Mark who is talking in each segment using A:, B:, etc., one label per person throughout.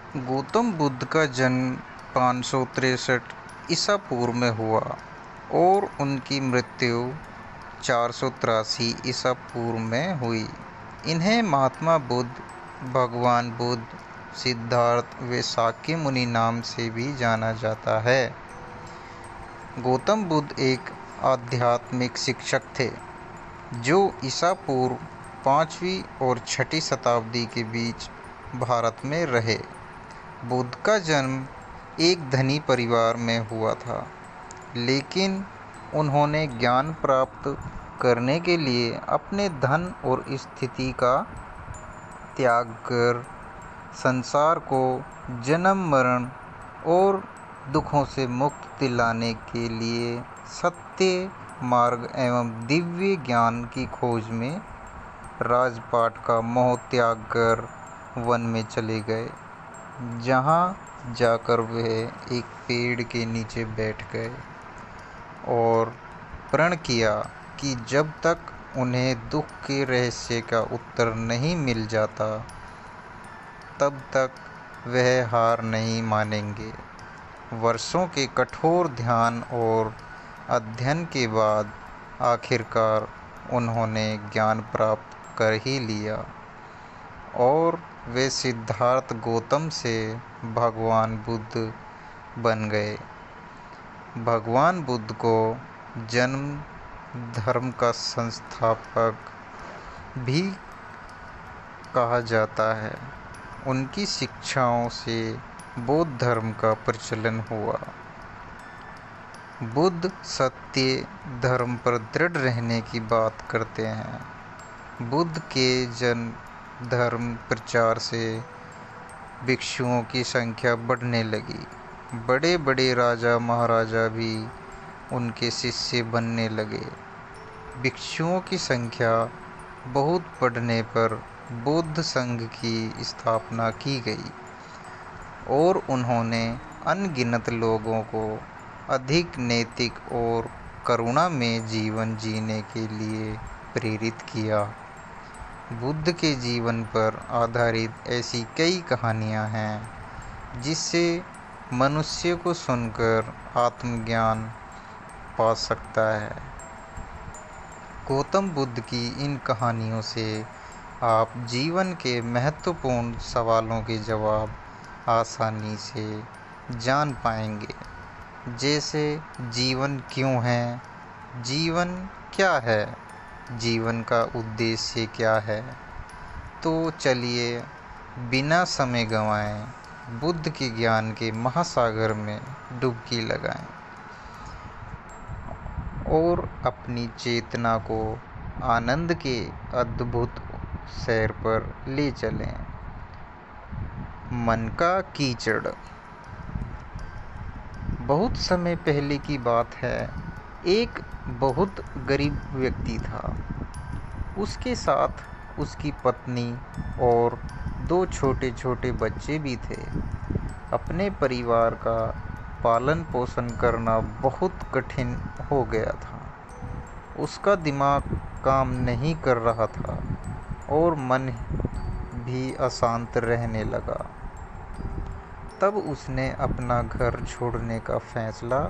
A: गौतम बुद्ध का जन्म 563 ईसा पूर्व में हुआ और उनकी मृत्यु 483 ईसा पूर्व में हुई। इन्हें महात्मा बुद्ध, भगवान बुद्ध, सिद्धार्थ व शाक्य मुनि नाम से भी जाना जाता है। गौतम बुद्ध एक आध्यात्मिक शिक्षक थे जो ईसा पूर्व 5वीं और 6ठी शताब्दी के बीच भारत में रहे। बुद्ध का जन्म एक धनी परिवार में हुआ था, लेकिन उन्होंने ज्ञान प्राप्त करने के लिए अपने धन और स्थिति का त्याग कर संसार को जन्म मरण और दुखों से मुक्त दिलाने के लिए सत्य मार्ग एवं दिव्य ज्ञान की खोज में राजपाट का मोह त्याग कर वन में चले गए, जहाँ जाकर वे एक पेड़ के नीचे बैठ गए और प्रण किया कि जब तक उन्हें दुख के रहस्य का उत्तर नहीं मिल जाता तब तक वह हार नहीं मानेंगे। वर्षों के कठोर ध्यान और अध्ययन के बाद आखिरकार उन्होंने ज्ञान प्राप्त कर ही लिया और वे सिद्धार्थ गौतम से भगवान बुद्ध बन गए। भगवान बुद्ध को जन्म धर्म का संस्थापक भी कहा जाता है। उनकी शिक्षाओं से बौद्ध धर्म का प्रचलन हुआ। बुद्ध सत्य धर्म पर दृढ़ रहने की बात करते हैं। बुद्ध के जन्म धर्म प्रचार से भिक्षुओं की संख्या बढ़ने लगी। बड़े बड़े राजा महाराजा भी उनके शिष्य बनने लगे। भिक्षुओं की संख्या बहुत बढ़ने पर बौद्ध संघ की स्थापना की गई और उन्होंने अनगिनत लोगों को अधिक नैतिक और करुणा में जीवन जीने के लिए प्रेरित किया। बुद्ध के जीवन पर आधारित ऐसी कई कहानियाँ हैं जिससे मनुष्य को सुनकर आत्मज्ञान पा सकता है। गौतम बुद्ध की इन कहानियों से आप जीवन के महत्वपूर्ण सवालों के जवाब आसानी से जान पाएंगे, जैसे जीवन क्यों है, जीवन क्या है, जीवन का उद्देश्य क्या है। तो चलिए बिना समय गंवाएं बुद्ध के ज्ञान के महासागर में डुबकी लगाएं और अपनी चेतना को आनंद के अद्भुत सैर पर ले चलें। मन का कीचड़। बहुत समय पहले की बात है, एक बहुत गरीब व्यक्ति था। उसके साथ उसकी पत्नी और 2 छोटे छोटे बच्चे भी थे। अपने परिवार का पालन पोषण करना बहुत कठिन हो गया था। उसका दिमाग काम नहीं कर रहा था और मन भी अशांत रहने लगा। तब उसने अपना घर छोड़ने का फैसला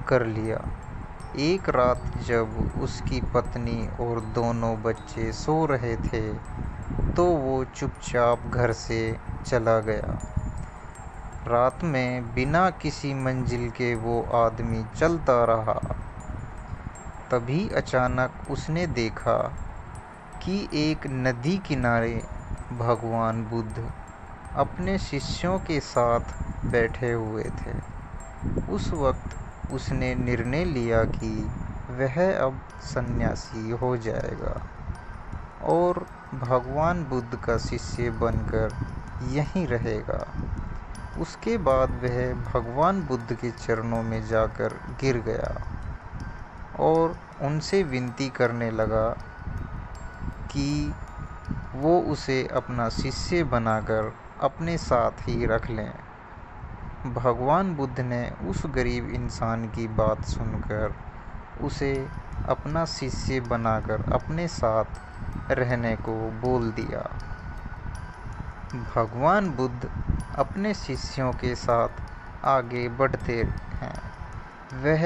A: कर लिया। एक रात जब उसकी पत्नी और दोनों बच्चे सो रहे थे तो वो चुपचाप घर से चला गया। रात में बिना किसी मंजिल के वो आदमी चलता रहा। तभी अचानक उसने देखा कि एक नदी किनारे भगवान बुद्ध अपने शिष्यों के साथ बैठे हुए थे। उस वक्त उसने निर्णय लिया कि वह अब सन्यासी हो जाएगा और भगवान बुद्ध का शिष्य बनकर यहीं रहेगा। उसके बाद वह भगवान बुद्ध के चरणों में जाकर गिर गया और उनसे विनती करने लगा कि वो उसे अपना शिष्य बनाकर अपने साथ ही रख लें। भगवान बुद्ध ने उस गरीब इंसान की बात सुनकर उसे अपना शिष्य बनाकर अपने साथ रहने को बोल दिया। भगवान बुद्ध अपने शिष्यों के साथ आगे बढ़ते हैं। वह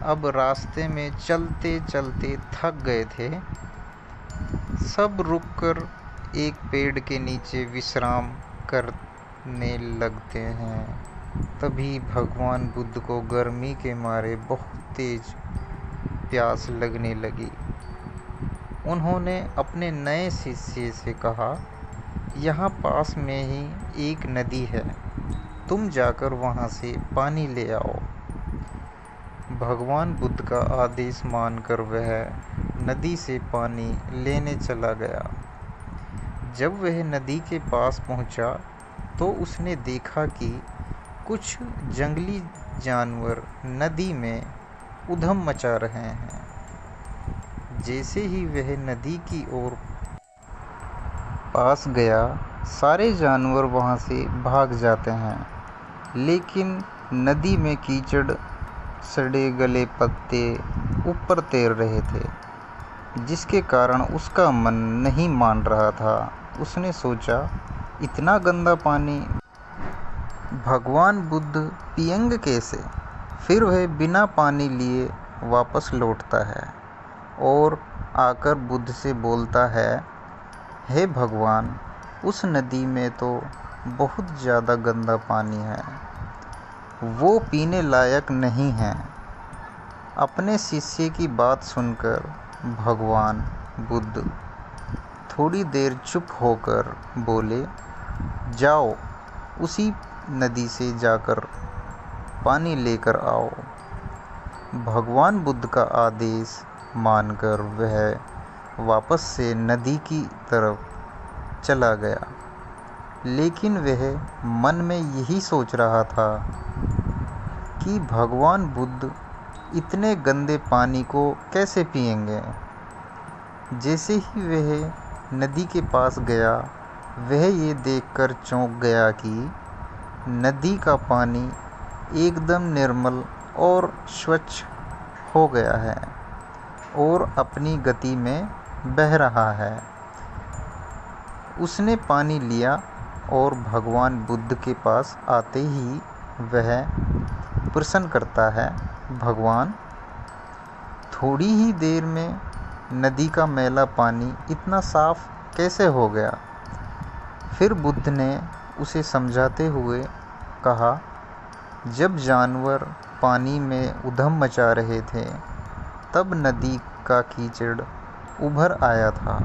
A: अब रास्ते में चलते चलते थक गए थे। सब रुककर एक पेड़ के नीचे विश्राम करने लगते हैं। तभी भगवान बुद्ध को गर्मी के मारे बहुत तेज प्यास लगने लगी। उन्होंने अपने नए शिष्य से कहा, यहाँ पास में ही एक नदी है, तुम जाकर वहाँ से पानी ले आओ। भगवान बुद्ध का आदेश मानकर वह नदी से पानी लेने चला गया। जब वह नदी के पास पहुँचा तो उसने देखा कि कुछ जंगली जानवर नदी में उधम मचा रहे हैं। जैसे ही वह नदी की ओर पास गया, सारे जानवर वहाँ से भाग जाते हैं, लेकिन नदी में कीचड़, सड़े गले पत्ते ऊपर तैर रहे थे, जिसके कारण उसका मन नहीं मान रहा था। उसने सोचा, इतना गंदा पानी भगवान बुद्ध पिएंगे कैसे? फिर वह बिना पानी लिए वापस लौटता है और आकर बुद्ध से बोलता है, हे भगवान, उस नदी में तो बहुत ज़्यादा गंदा पानी है, वो पीने लायक नहीं है। अपने शिष्य की बात सुनकर भगवान बुद्ध थोड़ी देर चुप होकर बोले, जाओ उसी नदी से जाकर पानी लेकर आओ। भगवान बुद्ध का आदेश मानकर वह वापस से नदी की तरफ चला गया, लेकिन वह मन में यही सोच रहा था कि भगवान बुद्ध इतने गंदे पानी को कैसे पिएंगे। जैसे ही वह नदी के पास गया, वह ये देखकर चौंक गया कि नदी का पानी एकदम निर्मल और स्वच्छ हो गया है और अपनी गति में बह रहा है। उसने पानी लिया और भगवान बुद्ध के पास आते ही वह प्रश्न करता है, भगवान, थोड़ी ही देर में नदी का मैला पानी इतना साफ कैसे हो गया? फिर बुद्ध ने उसे समझाते हुए कहा, जब जानवर पानी में उधम मचा रहे थे, तब नदी का कीचड़ उभर आया था,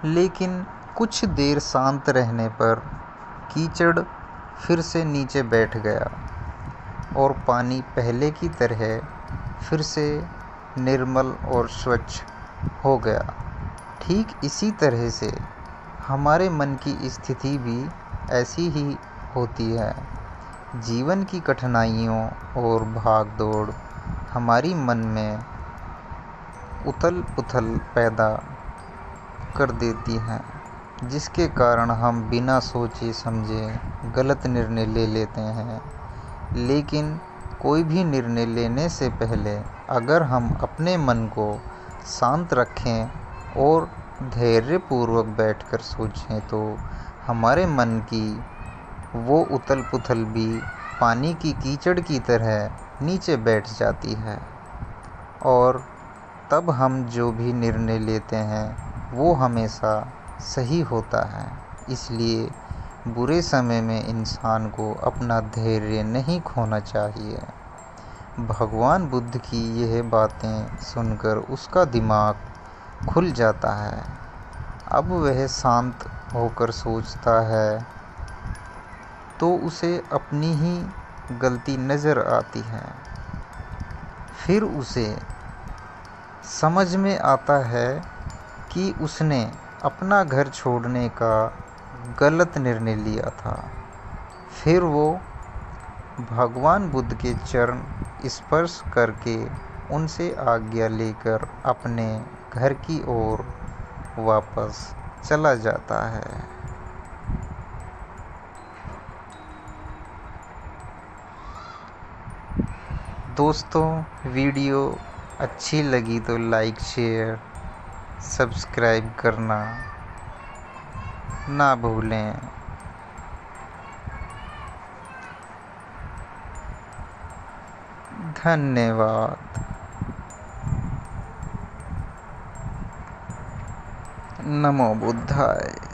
A: लेकिन कुछ देर शांत रहने पर कीचड़ फिर से नीचे बैठ गया और पानी पहले की तरह फिर से निर्मल और स्वच्छ हो गया। ठीक इसी तरह से हमारे मन की स्थिति भी ऐसी ही होती है। जीवन की कठिनाइयों और भाग-दौड़ हमारी मन में उथल-पुथल पैदा कर देती हैं, जिसके कारण हम बिना सोचे समझे गलत निर्णय ले लेते हैं। लेकिन कोई भी निर्णय लेने से पहले अगर हम अपने मन को शांत रखें और धैर्यपूर्वक बैठकर सोचें, तो हमारे मन की वो उथल-पुथल भी पानी की कीचड़ की तरह नीचे बैठ जाती है और तब हम जो भी निर्णय लेते हैं वो हमेशा सही होता है। इसलिए बुरे समय में इंसान को अपना धैर्य नहीं खोना चाहिए। भगवान बुद्ध की यह बातें सुनकर उसका दिमाग खुल जाता है। अब वह शांत होकर सोचता है तो उसे अपनी ही गलती नज़र आती है। फिर उसे समझ में आता है कि उसने अपना घर छोड़ने का गलत निर्णय लिया था। फिर वो भगवान बुद्ध के चरण स्पर्श करके उनसे आज्ञा लेकर अपने घर की ओर वापस चला जाता है। दोस्तों, वीडियो अच्छी लगी तो लाइक, शेयर, सब्सक्राइब करना ना भूलें। धन्यवाद। नमो बुद्धाय।